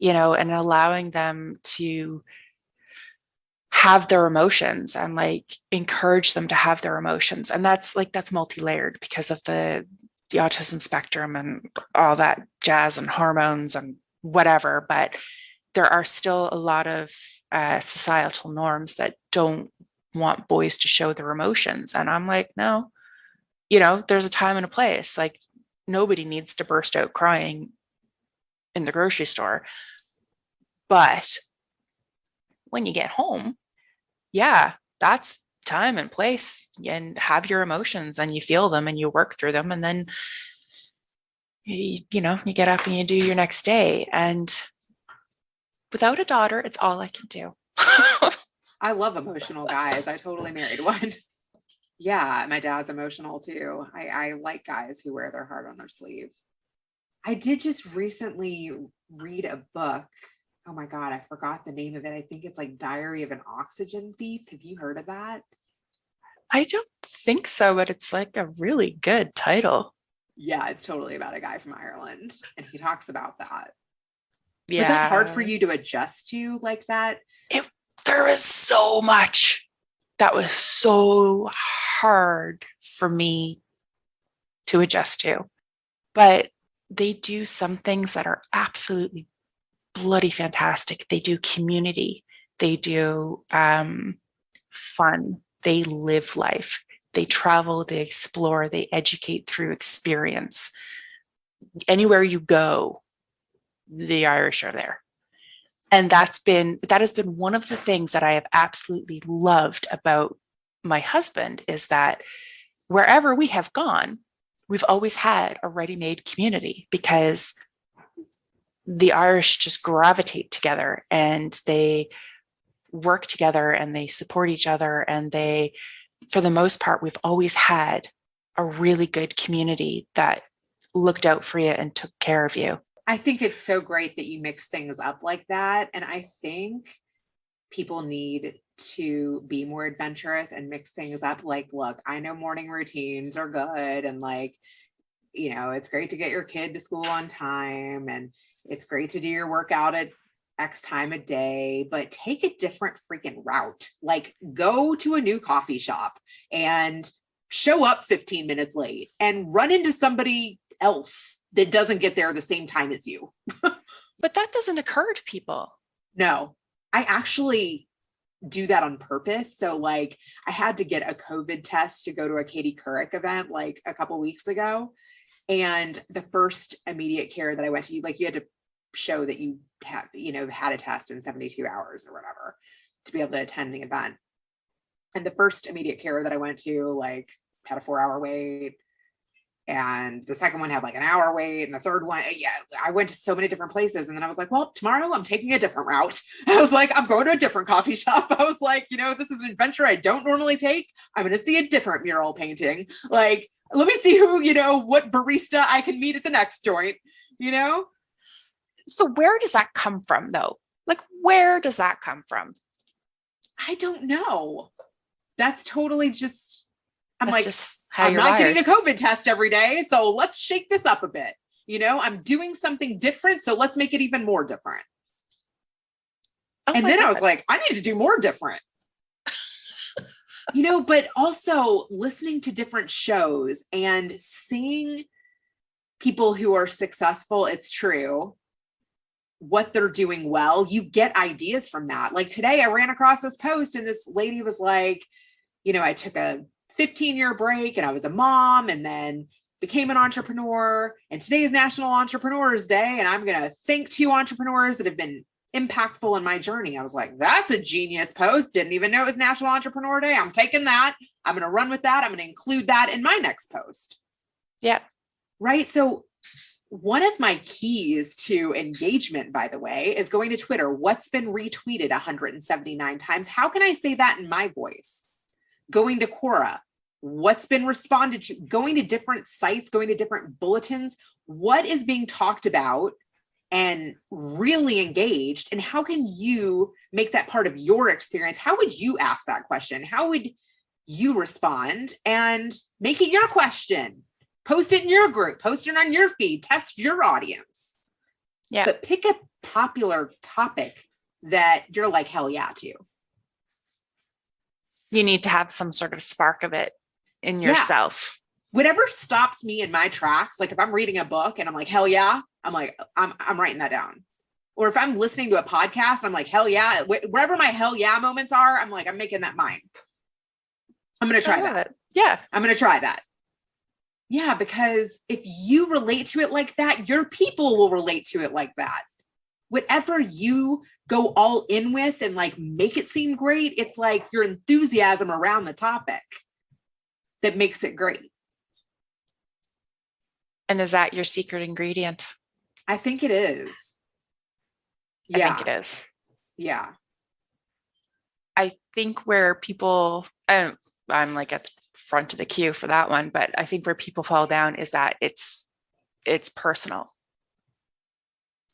and allowing them to have their emotions and like encourage them to have their emotions. And that's multi-layered because of the autism spectrum and all that jazz and hormones and whatever. But there are still a lot of societal norms that don't want boys to show their emotions. And I'm like, no, there's a time and a place. Like nobody needs to burst out crying in the grocery store. But when you get home, yeah, that's time and place, and have your emotions and you feel them and you work through them. And then, you get up and you do your next day. And without a daughter, it's all I can do. I love emotional guys. I totally married one. Yeah, my dad's emotional too. I like guys who wear their heart on their sleeve. I did just recently read a book. Oh my God, I forgot the name of it. I think it's like Diary of an Oxygen Thief. Have you heard of that? I don't think so, but it's like a really good title. Yeah, it's totally about a guy from Ireland. And he talks about that. Was that hard for Yeah. you to adjust to like that? It, there was so much that was so hard for me to adjust to. But they do some things that are absolutely bloody fantastic. They do community, they do fun, they live life, they travel, they explore, they educate through experience. Anywhere you go, the Irish are there. And that has been one of the things that I have absolutely loved about my husband, is that wherever we have gone, we've always had a ready-made community, because the Irish just gravitate together and they work together and they support each other. And for the most part, we've always had a really good community that looked out for you and took care of you. I think it's so great that you mix things up like that. And I think people need to be more adventurous and mix things up. Like, look, I know morning routines are good. And like, it's great to get your kid to school on time. And it's great to do your workout at X time a day, but take a different freaking route. Like go to a new coffee shop and show up 15 minutes late and run into somebody else that doesn't get there the same time as you. But that doesn't occur to people. No, I actually do that on purpose. So like I had to get a COVID test to go to a Katie Couric event like a couple weeks ago. And the first immediate care that I went to, like you had to show that you have, had a test in 72 hours or whatever to be able to attend the event. And the first immediate care that I went to like had a 4-hour wait. And the second one had like an hour wait. And the third one, yeah, I went to so many different places. And then I was like, well, tomorrow I'm taking a different route. I was like, I'm going to a different coffee shop. I was like, this is an adventure I don't normally take. I'm going to see a different mural painting. Like, let me see what barista I can meet at the next joint, So where does that come from though? Like, where does that come from? I don't know. That's totally just, That's just how I'm you're not wired. getting a COVID test every day. So let's shake this up a bit. I'm doing something different. So let's make it even more different. Oh and my then God. I was like, I need to do more different. But also listening to different shows and seeing people who are successful, it's true, what they're doing well, you get ideas from that. Like today I ran across this post and this lady was like, I took a 15-year break and I was a mom and then became an entrepreneur. And today is National Entrepreneurs Day. And I'm going to thank 2 entrepreneurs that have been impactful in my journey. I was like, that's a genius post. Didn't even know it was National Entrepreneur Day. I'm taking that. I'm going to run with that. I'm going to include that in my next post. Yeah. right? So one of my keys to engagement, by the way, is going to Twitter. What's been retweeted 179 times? How can I say that in my voice? Going to Quora. What's been responded to? Going to different sites, going to different bulletins. What is being talked about and really engaged? And how can you make that part of your experience? How would you ask that question? How would you respond and make it your question? Post it in your group, post it on your feed, test your audience. Yeah. But pick a popular topic that you're like, hell yeah, to. You need to have some sort of spark of it in yourself. Whatever stops me in my tracks, like if I'm reading a book and I'm like, hell yeah, I'm like, I'm writing that down. Or if I'm listening to a podcast, I'm like, hell yeah, wherever my hell yeah moments are, I'm like, I'm making that mine. I'm going to try that. Yeah. I'm going to try that. Yeah, because if you relate to it like that, your people will relate to it like that. Whatever you go all in with and like make it seem great, it's like your enthusiasm around the topic that makes it great. And is that your secret ingredient? I think it is. I think it is. Yeah. I think where people, I'm like at the front of the queue for that one, but I think where people fall down is that it's personal.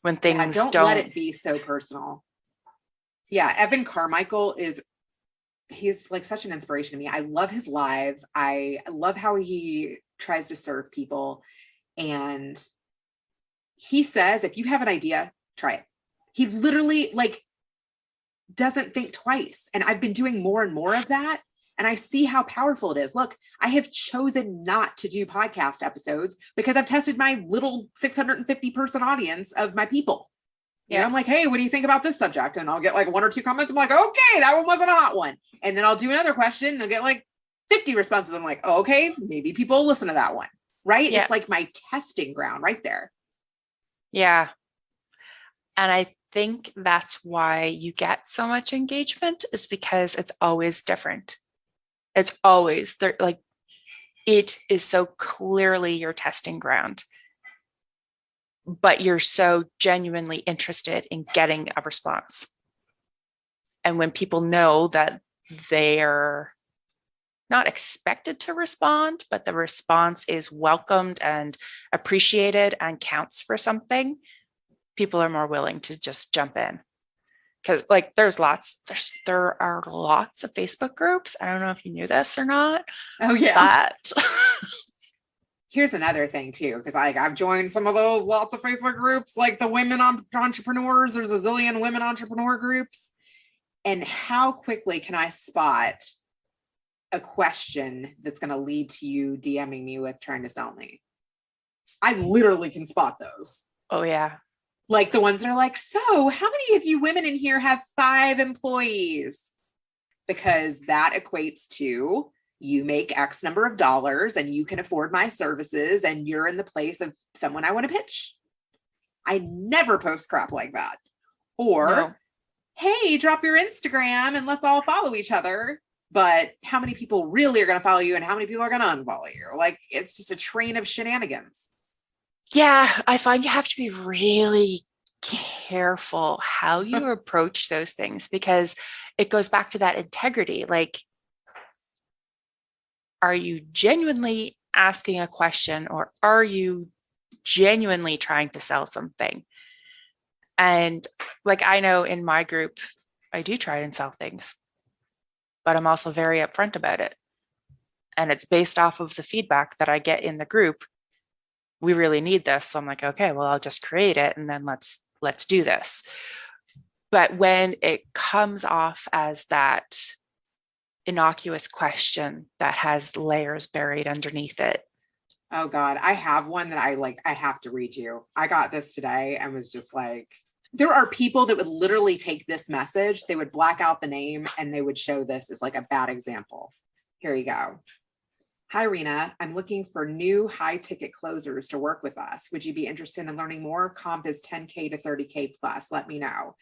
When things don't let it be so personal. Yeah, Evan Carmichael he's like such an inspiration to me. I love his lives. I love how he tries to serve people. And he says, if you have an idea, try it. He literally like doesn't think twice. And I've been doing more and more of that. And I see how powerful it is. Look, I have chosen not to do podcast episodes because I've tested my little 650 person audience of my people. Yeah. I'm like, hey, what do you think about this subject? And I'll get like 1 or 2 comments. I'm like, okay, that one wasn't a hot one. And then I'll do another question and I'll get like 50 responses. I'm like, oh, okay, maybe people listen to that one, right? Yeah. It's like my testing ground right there. Yeah. And I think that's why you get so much engagement, is because it's always different. It's always there. Like, it is so clearly your testing ground, but you're so genuinely interested in getting a response. And when people know that they're not expected to respond, but the response is welcomed and appreciated and counts for something, people are more willing to just jump in. Because like there are lots of Facebook groups. I don't know if you knew this or not. Oh yeah. But here's another thing too, because I've joined some of those lots of Facebook groups, like the women entrepreneurs. There's a zillion women entrepreneur groups. And how quickly can I spot a question that's going to lead to you DMing me with trying to sell me? I literally can spot those. Oh yeah. Like the ones that are like, so how many of you women in here have 5 employees? Because that equates to you make X number of dollars and you can afford my services and you're in the place of someone I want to pitch. I never post crap like that. Or, no. Hey, drop your Instagram and let's all follow each other. But how many people really are going to follow you and how many people are going to unfollow you? Like, it's just a train of shenanigans. Yeah, I find you have to be really careful how you approach those things, because it goes back to that integrity. Like, are you genuinely asking a question, or are you genuinely trying to sell something? And like, I know in my group, I do try and sell things, but I'm also very upfront about it. And it's based off of the feedback that I get in the group. We really need this. So I'm like, okay, well, I'll just create it and then let's do this. But when it comes off as that innocuous question that has layers buried underneath it. Oh God, I have one that I have to read you. I got this today and was just like, there are people that would literally take this message, they would black out the name and they would show this as like a bad example. Here you go. Hi, Reena. I'm looking for new high ticket closers to work with us. Would you be interested in learning more? Comp is 10K to 30K plus. Let me know.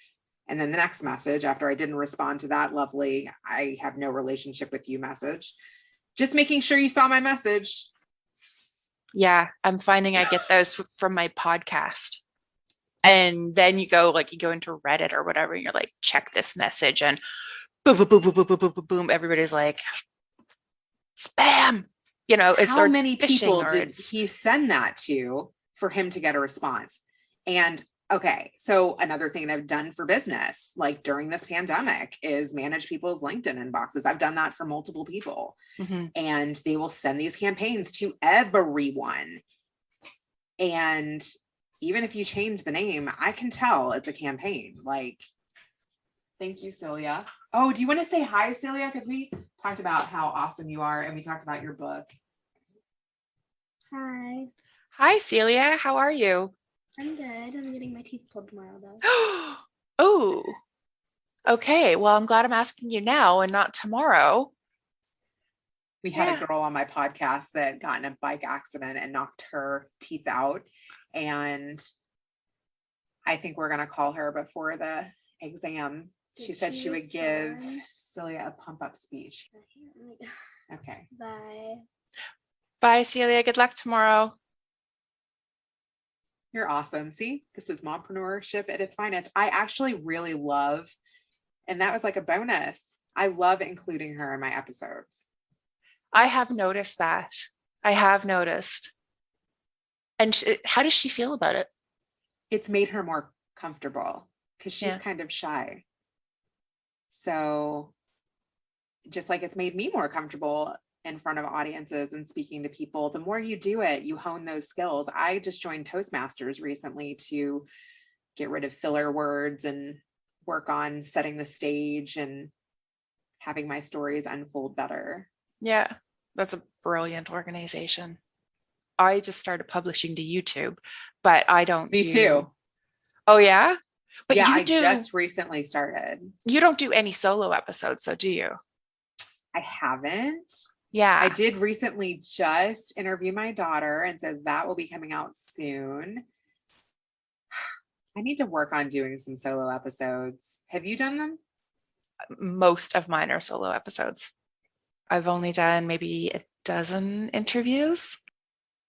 And then the next message, after I didn't respond to that lovely, I have no relationship with you message, just making sure you saw my message. Yeah, I'm finding I get those from my podcast. And then you go into Reddit or whatever, and you're like, check this message, and boom, boom, boom, boom, boom, boom, boom, boom, boom. Everybody's like, spam. It's How or it's many phishing people or did it's he send that to for him to get a response? And okay, so another thing that I've done for business, like during this pandemic, is manage people's LinkedIn inboxes. I've done that for multiple people, and they will send these campaigns to everyone. And even if you change the name, I can tell it's a campaign. Like, thank you, Celia. Oh, do you want to say hi, Celia? Because we talked about how awesome you are, and we talked about your book. Hi. Hi, Celia. How are you? I'm good. I'm getting my teeth pulled tomorrow, though. Oh, okay. Well, I'm glad I'm asking you now and not tomorrow. We had a girl on my podcast that got in a bike accident and knocked her teeth out. And I think we're going to call her before the exam. She said she would give Celia a pump up speech. Okay. Bye. Bye, Celia. Good luck tomorrow. You're awesome. See, this is mompreneurship at its finest. I actually really love, and that was like a bonus. I love including her in my episodes. I have noticed that. I have noticed. And how does she feel about it? It's made her more comfortable because she's kind of shy. So just like it's made me more comfortable in front of audiences and speaking to people, the more you do it, you hone those skills. I just joined Toastmasters recently to get rid of filler words and work on setting the stage and having my stories unfold better. Yeah, that's a brilliant organization. I just started publishing to YouTube, but I don't Me too. Oh, yeah? But yeah, I just recently started. You don't do any solo episodes, so do you? I haven't. Yeah. I did recently just interview my daughter, and so that will be coming out soon. I need to work on doing some solo episodes. Have you done them? Most of mine are solo episodes. I've only done maybe a dozen interviews.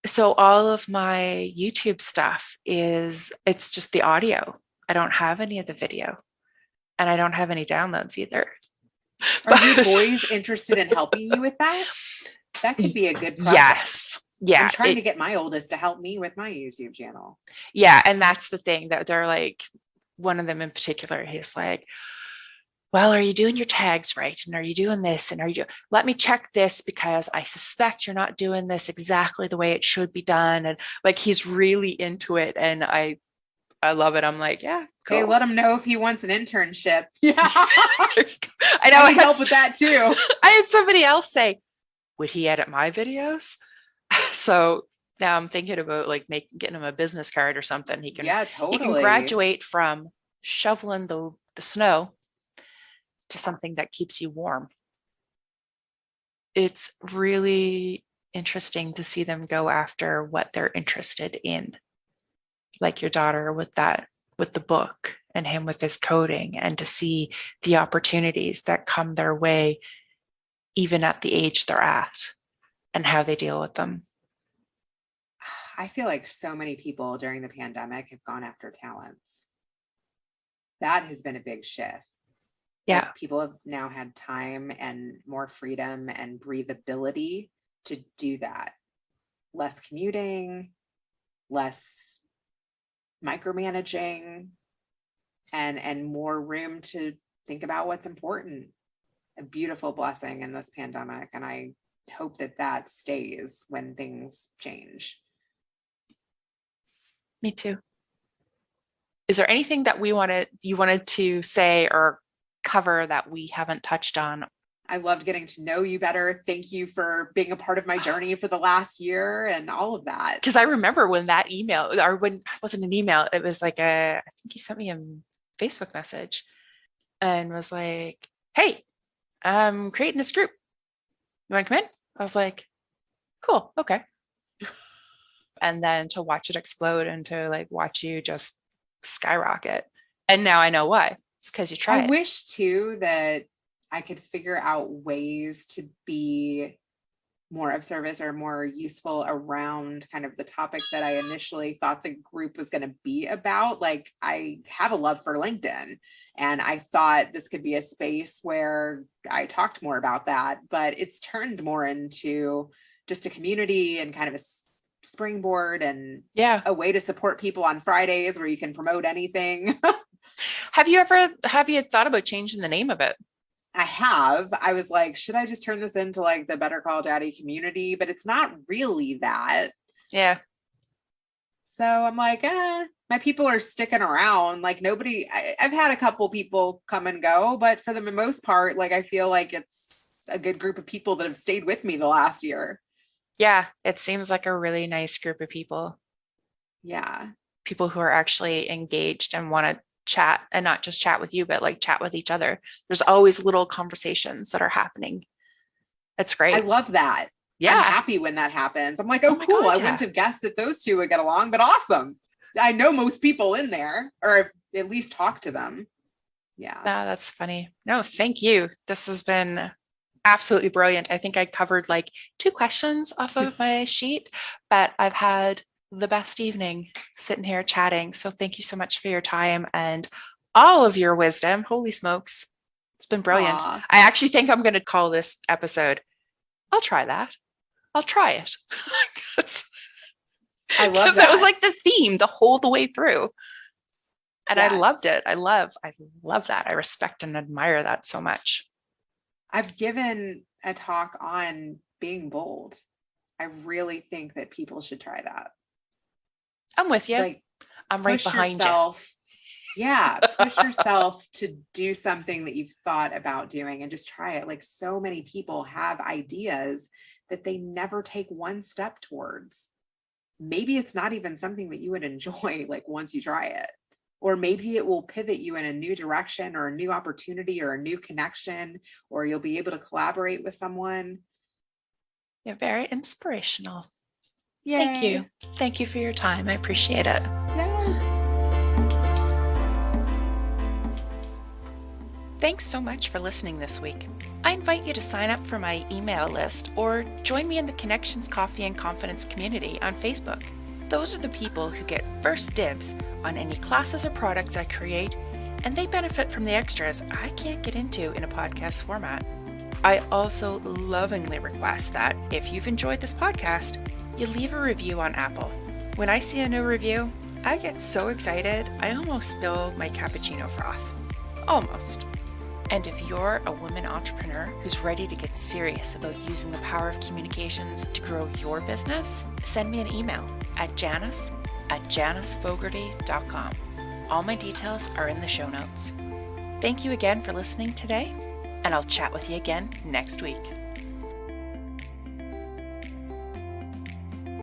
So all of my YouTube stuff it's just the audio. I don't have any of the video, and I don't have any downloads either. Are your boys interested in helping you with that? That could be a good project. Yes. Yeah. I'm trying to get my oldest to help me with my YouTube channel. Yeah. And that's the thing that they're like, one of them in particular, he's like, well, are you doing your tags right? And are you doing this? And let me check this because I suspect you're not doing this exactly the way it should be done. And like, he's really into it. And I love it. I'm like, yeah, cool. Hey, let him know if he wants an internship. Yeah. I know. I need help with that too. I had somebody else say, would he edit my videos? So now I'm thinking about like getting him a business card or something. He can graduate from shoveling the snow to something that keeps you warm. It's really interesting to see them go after what they're interested in. Like your daughter with the book, and him with his coding, and to see the opportunities that come their way, even at the age they're at, and how they deal with them. I feel like so many people during the pandemic have gone after talents. That has been a big shift. Yeah. Like people have now had time and more freedom and breathability to do that. Less commuting, less micromanaging, and more room to think about what's important. A beautiful blessing in this pandemic, and I hope that stays when things change. Me too. Is there anything that you wanted to say or cover that we haven't touched on? I loved getting to know you better. Thank you for being a part of my journey for the last year and all of that. Because I remember when that email, or when it wasn't an email, it was like I think you sent me a Facebook message and was like, hey, I'm creating this group. You want to come in? I was like, cool. Okay. And then to watch it explode and to like watch you just skyrocket. And now I know why. It's because you tried. I wish too that I could figure out ways to be more of service or more useful around kind of the topic that I initially thought the group was going to be about. Like, I have a love for LinkedIn, and I thought this could be a space where I talked more about that, but it's turned more into just a community and kind of a springboard and a way to support people on Fridays where you can promote anything. Have you thought about changing the name of it? I have. I was like, should I just turn this into like the Better Call Daddy community? But it's not really that. Yeah. So I'm like, my people are sticking around. Like I've had a couple people come and go, but for the most part, like I feel like it's a good group of people that have stayed with me the last year. Yeah. It seems like a really nice group of people. Yeah. People who are actually engaged and want to chat, and not just chat with you, but like chat with each other. There's always little conversations that are happening. It's great. I love that. Yeah. I'm happy when that happens. I'm like, oh cool. God, I wouldn't have guessed that those two would get along, but awesome. I know most people in there, or I've at least talked to them. Yeah. That's funny. No, thank you. This has been absolutely brilliant. I think I covered like 2 questions off of my sheet, but I've had the best evening sitting here chatting. So thank you so much for your time and all of your wisdom. Holy smokes. It's been brilliant. Aww. I actually think I'm going to call this episode, I'll try that. I'll try it. I love that. It was like the theme the whole way through. And yes. I loved it. I love that. I respect and admire that so much. I've given a talk on being bold. I really think that people should try that. I'm with you. Like, I'm right behind yourself, you. Yeah. Push yourself to do something that you've thought about doing and just try it. Like, so many people have ideas that they never take one step towards. Maybe it's not even something that you would enjoy, like once you try it, or maybe it will pivot you in a new direction or a new opportunity or a new connection, or you'll be able to collaborate with someone. You're very inspirational. Yay. Thank you. Thank you for your time. I appreciate it. Yes. Thanks so much for listening this week. I invite you to sign up for my email list or join me in the Connections Coffee and Confidence community on Facebook. Those are the people who get first dibs on any classes or products I create, and they benefit from the extras I can't get into in a podcast format. I also lovingly request that if you've enjoyed this podcast, you leave a review on Apple. When I see a new review, I get so excited I almost spill my cappuccino froth. Almost. And if you're a woman entrepreneur who's ready to get serious about using the power of communications to grow your business, send me an email at janice@janicefogarty.com. All my details are in the show notes. Thank you again for listening today, and I'll chat with you again next week.